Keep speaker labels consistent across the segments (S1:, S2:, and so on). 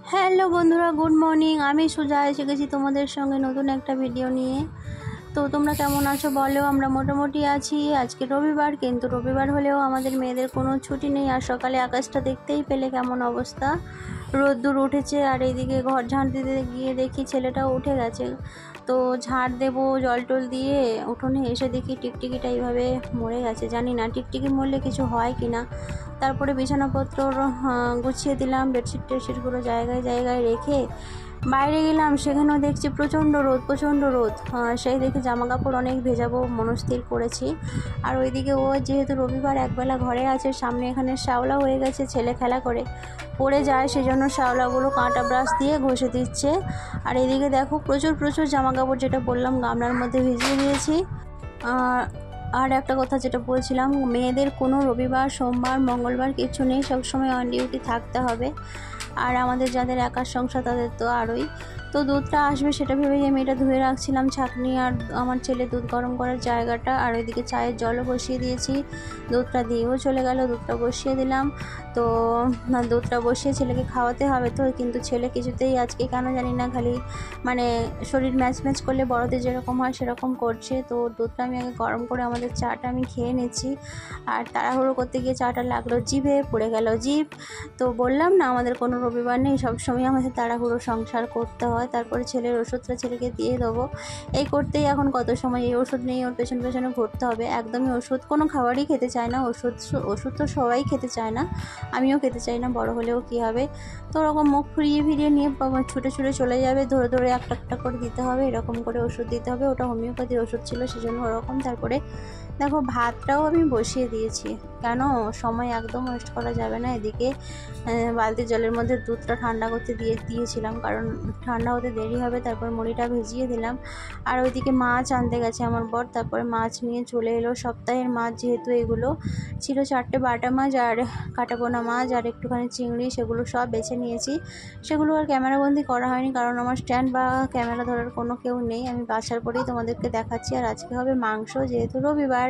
S1: Hello বন্ধুরা, good morning. আমি সুজা এসে গেছি তোমাদের সঙ্গে নতুন একটা ভিডিও নিয়ে। তো তোমরা কেমন আছো বলো? আমরা মোটামুটি আছি। আজকে রবিবার, কিন্তু রবিবার হলেও আমাদের মেয়েদের কোনো ছুটি নেই। আর সকালে আকাশটা দেখতেই পেলে কেমন অবস্থা, রোদ্দুর উঠেছে। আর এইদিকে ঘর ঝাঁট দিতে গিয়ে দেখি ছেলেটাও উঠে গেছে। তো ঝাড় দেবো জল টল দিয়ে, উঠোনে এসে দেখি টিকটিকিটা এইভাবে মরে গেছে। জানি না টিকটিকি মরলে কিছু হয় কি না। তারপরে বিছানাপত্র গুছিয়ে দিলাম, বেডশিট টেডশিটগুলো জায়গায় জায়গায় রেখে বাইরে গেলাম। সেখানেও দেখছি প্রচণ্ড রোদ। সেই দেখে জামা কাপড় অনেক ভেজাবো মনস্থির করেছি। আর ওইদিকে ও যেহেতু রবিবার একবেলা ঘরে আছে, সামনে এখানে শ্যাওলা হয়ে গেছে, ছেলে খেলা করে পড়ে যায়, সেজন্য শ্যাওলাগুলো কাঁটা ব্রাশ দিয়ে ঘষে দিচ্ছে। আর এদিকে দেখো প্রচুর জামা কাপড়, যেটা বললাম গামলার মধ্যে ভিজিয়ে দিয়েছি। আর একটা কথা যেটা বলছিলাম, মেয়েদের কোনো রবিবার সোমবার মঙ্গলবার কিছু নেই, সবসময় অন ডিউটি থাকতে হবে। আর আমাদের যাদের একার সংসার তাদের তো আরোই। তো দুধটা আসবে সেটা ভেবেই আমি এটা ধুয়ে রাখছিলাম, ছাঁকনি। আর আমার ছেলে দুধ গরম করার জায়গাটা, আর ওইদিকে চায়ের জলও বসিয়ে দিয়েছি। দুধটা দিয়েও চলে গেল, দুধটা বসিয়ে দিলাম। তো দুধটা বসিয়ে ছেলেকে খাওয়াতে হবে তো, কিন্তু ছেলে কিছুতেই আজকে কেন জানি না খালি মানে শরীর ম্যাচ করলে বড়দের যেরকম হয় সেরকম করছে। তো দুধটা আমি আগে গরম করে আমাদের চাটা আমি খেয়ে নিচ্ছি। আর তাড়াহুড়ো করতে গিয়ে চাটা লাগলো জিভে, পড়ে গেল জিভ। তো বললাম না আমাদের কোনো রবিবার নেই, সবসময় আমাদের তাড়াহুড়ো সংসার করতে হয়। তারপরে ছেলের ওষুধটা ছেলেকে দিয়ে দেবো, এই করতেই এখন কত সময়, এই ওষুধ নেই ওর পেছনে ঘুরতে হবে। একদমই ওষুধ কোনো খাবারই খেতে চায় না। ওষুধ তো সবাই খেতে চায় না, আমিও খেতে চাই না, বড় হলেও কী হবে। তো ওরকম মুখ ফিরিয়ে নিয়ে ছুটে চলে যাবে, ধরে একটা করে দিতে হবে, এরকম করে ওষুধ দিতে হবে। ওটা হোমিওপ্যাথির ওষুধ ছিল সেজন্য ওরকম। তারপরে দেখো ভাতটাও আমি বসিয়ে দিয়েছি, কেন সময় একদম ওয়েস্ট করা যাবে না। এদিকে বালতির জলের মধ্যে দুধটা ঠান্ডা করতে দিয়েছিলাম, কারণ ঠান্ডা হতে দেরি হবে। তারপর মুড়িটা ভিজিয়ে দিলাম। আর ওইদিকে মাছ আনতে গেছে আমার বর, তারপরে মাছ নিয়ে চলে এলো। সপ্তাহের মাছ যেহেতু, এগুলো ছিল 4টে বাটা মাছ আর কাটাপোনা মাছ আর একটুখানি চিংড়ি, সেগুলো সব বেছে নিয়েছি। সেগুলো আর ক্যামেরাবন্দি করা হয়নি, কারণ আমার স্ট্যান্ড বা ক্যামেরা ধরার কোনো কেউ নেই। আমি বাছার পরেই তোমাদেরকে দেখাচ্ছি। আর আজকে হবে মাংস, যেহেতু রবিবার।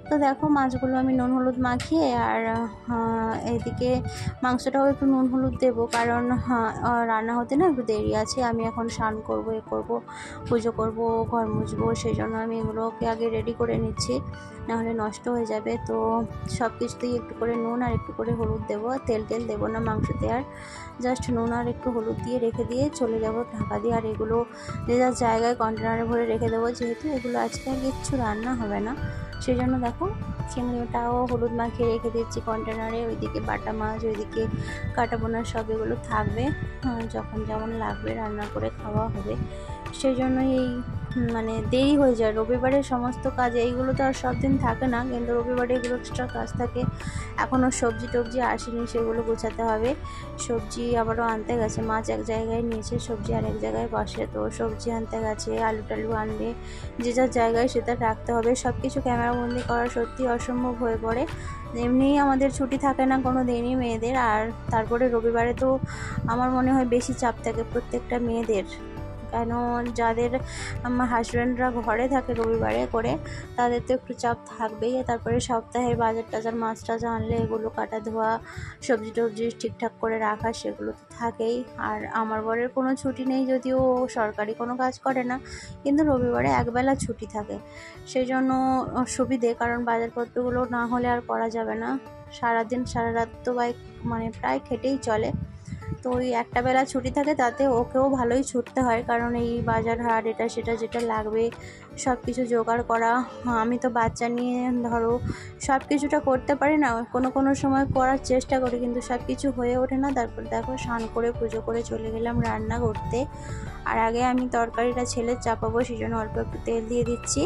S1: তো দেখো মাছগুলো আমি নুন হলুদ মাখিয়ে, আর এইদিকে মাংসটাও একটু নুন হলুদ দেবো, কারণ রান্না হতে না একটু দেরি আছে। আমি এখন স্নান করবো, পুজো করবো, ঘর মুছবো, সেই জন্য আমি এগুলোকে আগে রেডি করে নিচ্ছি, নাহলে নষ্ট হয়ে যাবে। তো সব কিছুতেই একটু করে নুন আর একটু করে হলুদ দেবো, তেল দেবো না মাংসতে। আর জাস্ট নুন আর একটু হলুদ দিয়ে রেখে দিয়ে চলে যাব ঢাকা দিয়ে। আর এগুলো যে যার জায়গায় কন্টেনারে ভরে রেখে দেবো, যেহেতু এগুলো আজকে আর কিচ্ছু রান্না হবে না, সেই জন্য দেখো চিংড়িটাও হলুদ মাখিয়ে রেখে দিচ্ছি কন্টেনারে। ওইদিকে বাটা মাছ, ওইদিকে কাটাপোনা, সব এগুলো থাকবে, যখন যেমন লাগবে রান্না করে খাওয়া হবে। সেই জন্যই এই মানে দেরি হয়ে যায় রবিবারের সমস্ত কাজে। এইগুলো তো আর সব দিন থাকে না, কিন্তু রবিবারে এগুলো এক্সট্রা কাজ থাকে। এখনও সবজি টবজি আসেনি, সেগুলো গোছাতে হবে। সবজি আবারও আনতে গেছে, মাছ এক জায়গায় নিয়েছে, সবজি আর এক জায়গায় বসে। তো সবজি আনতে গেছে, আলু টালু আনবে, যে যার জায়গায় সেটা রাখতে হবে। সব কিছু ক্যামেরাবন্দি করা সত্যি অসম্ভব হয়ে পড়ে। এমনিই আমাদের ছুটি থাকে না কোনো দিনই মেয়েদের, আর তারপরে রবিবারে তো আমার মনে হয় বেশি চাপ থাকে প্রত্যেকটা মেয়েদের। কেন, যাদের আমার হাজব্যান্ডরা ঘরে থাকে রবিবারে করে, তাদের তো একটু চাপ থাকবেই। তারপরে সপ্তাহের বাজার টাজার মাছ টাছ আনলে এগুলো কাটা ধোয়া, সবজি টবজি ঠিকঠাক করে রাখা, সেগুলো তো থাকেই। আর আমার বরের কোনো ছুটি নেই, যদিও সরকারি কোনো কাজ করে না, কিন্তু রবিবারে একবেলা ছুটি থাকে, সেই জন্য সুবিধে। কারণ বাজারপত্রগুলো না হলে আর করা যাবে না, সারাদিন সারা রাত তো মানে প্রায় খেটেই চলে। তো ওই একটা বেলা ছুটি থাকে, তাতে ওকেও ভালোই ছুটতে হয়, কারণ এই বাজার হাট এটা সেটা যেটা লাগবে সব কিছু জোগাড় করা। আমি তো বাচ্চা নিয়ে ধরো সব কিছুটা করতে পারি না, কোনো সময় করার চেষ্টা করি, কিন্তু সব কিছু হয়ে ওঠে না। তারপর দেখো স্নান করে পুজো করে চলে গেলাম রান্না করতে। আর আগে আমি তরকারিটা ছেলে চাপাবো, সেই জন্য অল্প একটু তেল দিয়ে দিচ্ছি,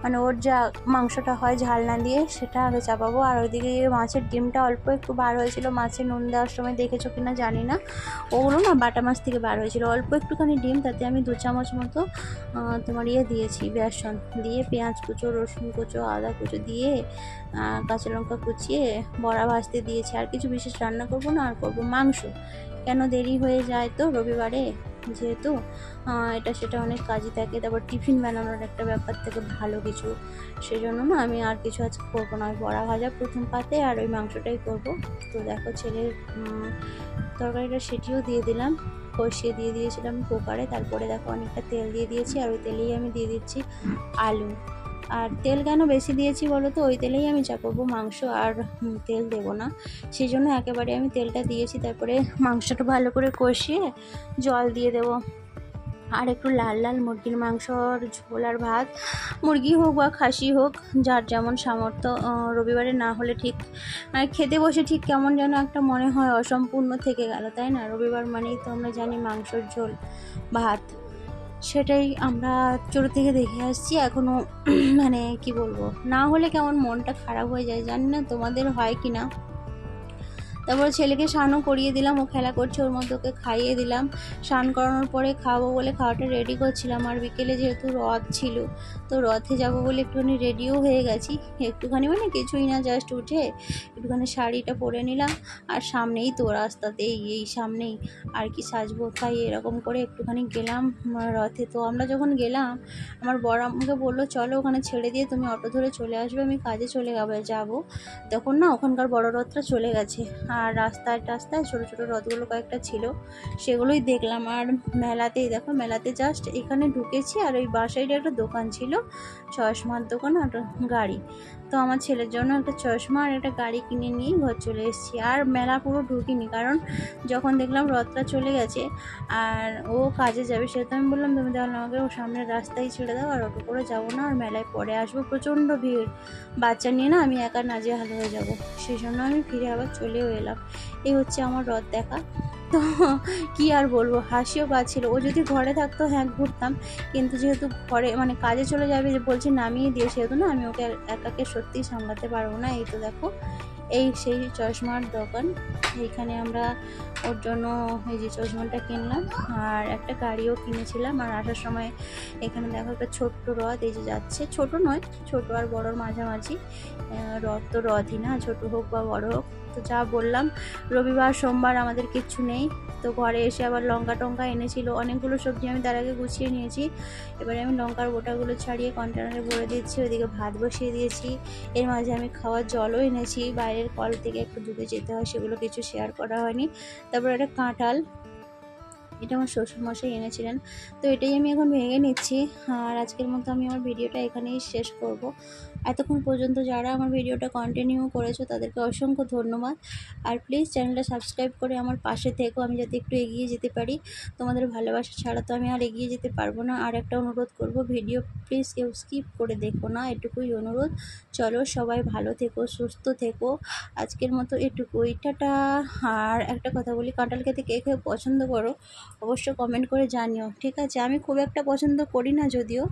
S1: মানে ওর যা মাংসটা হয় ঝাল না দিয়ে সেটা আগে চাপাবো। আর ওইদিকে মাছের ডিমটা অল্প একটু বার হয়েছিল, মাছে নুন দেওয়ার সময় দেখেছো কিনা জানি না, ওগুলো না বাটা মাছ থেকে বার হয়েছিল। অল্প একটুখানি ডিম, তাতে আমি 2 চামচ মতো তোমার দিয়েছি, বেসন দিয়ে, পেঁয়াজ কুচো, রসুন কুচো, আদা কুচো দিয়ে, কাঁচা লঙ্কা কুচিয়ে বড়া ভাজতে দিয়েছি। আর কিছু বিশেষ রান্না করব না, আর করব মাংস। কেন, দেরি হয়ে যায় তো রবিবারে, যেহেতু এটা সেটা অনেক কাজই থাকে। তারপর টিফিন বানানোর একটা ব্যাপার থেকে ভালো কিছু, সেই জন্য না আমি আর কিছু আজকে করবো না, বড়া ভাজা প্রথম পাতে আর ওই মাংসটাই করব। তো দেখো ছেলের তরকারিটা সেটিও দিয়ে দিলাম, কষিয়ে দিয়ে দিয়েছিলাম কুকারে। তারপরে দেখো অনেকটা তেল দিয়ে দিয়েছি, আর ওই তেলেই আমি দিয়ে দিচ্ছি আলু। আর তেল কেন বেশি দিয়েছি বলো তো, ওই তেলেই আমি চাপাবো মাংস, আর তেল দেবো না, সেই জন্য একেবারে আমি তেলটা দিয়েছি। তারপরে মাংসটা ভালো করে কষিয়ে জল দিয়ে দেবো। আর একটু লাল লাল মুরগির মাংসর ঝোল আর ভাত, মুরগি হোক বা খাসি হোক, যার যেমন সামর্থ্য। রবিবারে না হলে ঠিক মানে খেতে বসে ঠিক কেমন যেন একটা মনে হয় অসম্পূর্ণ থেকে গেল, তাই না? রবিবার মানেই তো আমরা জানি মাংসর ঝোল ভাত, সেটাই আমরা ছোটো থেকে দেখে আসছি এখনও। মানে কি বলবো, না হলে কেমন মনটা খারাপ হয়ে যায়, জানি না তোমাদের হয় কি না। তারপরে ছেলেকে স্নানও করিয়ে দিলাম, ও খেলা করছে, ওর মধ্যে ওকে খাইয়ে দিলাম। স্নান করানোর পরে খাবো বলে খাওয়াটা রেডি করছিলাম। আর বিকেলে যেহেতু রথ ছিল, তো রথে যাব বলে একটুখানি রেডিও হয়ে গেছি। একটুখানি মানে কিছুই না, জাস্ট উঠে একটুখানি শাড়িটা পরে নিলাম, আর সামনেই তো রাস্তাতেই, এই সামনেই আর কি সাজবো, তাই এরকম করে একটুখানি গেলাম রথে। তো আমরা যখন গেলাম, আমার বর আমাকে বললো চলো ওখানে ছেড়ে দিয়ে তুমি অটো ধরে চলে আসবে, আমি কাজে চলে যাবো। তখন না ওখানকার বড় রথটা চলে গেছে, আর রাস্তায় ছোটো ছোটো রথগুলো কয়েকটা ছিল, সেগুলোই দেখলাম। আর মেলাতেই দেখো, মেলাতে জাস্ট এখানে ঢুকেছি, আর ওই বাসাইডে একটা দোকান ছিল, চশমার দোকান আর গাড়ি। তো আমার ছেলের জন্য একটা চশমা আর একটা গাড়ি কিনে নিয়ে ঘর চলে এসেছি। আর মেলা পুরো ঢুকিনি, কারণ যখন দেখলাম রথটা চলে গেছে আর ও কাজে যাবে, সেহেতু আমি বললাম তুমি তাহলে আমাকে ও সামনের রাস্তায় ছেড়ে দাও, আর অটো করে যাবো না, আর মেলায় পরে আসবো, প্রচণ্ড ভিড়, বাচ্চা নিয়ে না আমি একা নাজেহাল হয়ে যাব, সেই জন্য আমি ফিরে আবার চলেও এলাম। এই হচ্ছে আমার রথ দেখা। তো কি আর বলবো, হাসিও পাচ্ছিল। ও যদি ঘরে থাকতো হ্যাঁ ঘুরতাম, কিন্তু যেহেতু ঘরে মানে কাজে চলে যাবে যে বলছে নামিয়ে দিয়ে, সেহেতু না আমি ওকে একাকে সত্যিই সামলাতে পারবো না। এই তো দেখো, এই সেই চশমার দোকান, এইখানে আমরা ওর জন্য এই যে চশমাটা কিনলাম, আর একটা গাড়িও কিনেছিলাম। আর আসার সময় এখানে দেখো একটা ছোট্ট রথ এই যে যাচ্ছে, ছোট নয়, ছোট আর বড়োর মাঝামাঝি। রথ তো রথই না, ছোট হোক বা বড় হোক। তো যা বললাম, রবিবার সোমবার আমাদের কিচ্ছু নেই। তো ঘরে এসে আবার লঙ্কা টঙ্কা এনেছিল, অনেকগুলো সবজি আমি তার আগে গুছিয়ে নিয়েছি। এবারে আমি লঙ্কার গোটাগুলো ছাড়িয়ে কন্টেনারে ভরে দিচ্ছি, ওইদিকে ভাত বসিয়ে দিয়েছি। এর মাঝে আমি খাওয়ার জলও এনেছি, বাইরের কল থেকে একটু দূরে যেতে হয়, সেগুলো কিছু শেয়ার করা হয়নি। তারপর একটা কাঁঠাল, এটা আমার শ্বশুরমশাই এনেছিলেন। তো এটাই আমি এখন ভেঙে নিচ্ছি। আর আজকের মতো আমি আমার ভিডিওটা এখানেই শেষ করব। এতক্ষণ পর্যন্ত যারা আমার ভিডিওটা কন্টিনিউ করেছো তাদেরকে অসংখ্য ধন্যবাদ। আর প্লিজ চ্যানেলটা সাবস্ক্রাইব করে আমার পাশে থেকো, আমি যাতে একটু এগিয়ে যেতে পারি। তোমাদের ভালোবাসা ছাড়া তো আমি আর এগিয়ে যেতে পারবো না। আর একটা অনুরোধ করব, ভিডিও প্লিজ কেউ স্কিপ করে দেখো না, এটুকুই অনুরোধ। চলো সবাই ভালো থেকো, সুস্থ থেকো, আজকের মতো এটুকুই, টাটা। আর একটা কথা বলি, কাঁঠাল খেতে কে কে পছন্দ করো অবশ্য কমেন্ট করে জানিও, ঠিক আছে? আমি খুব একটা পছন্দ করি না যদিও।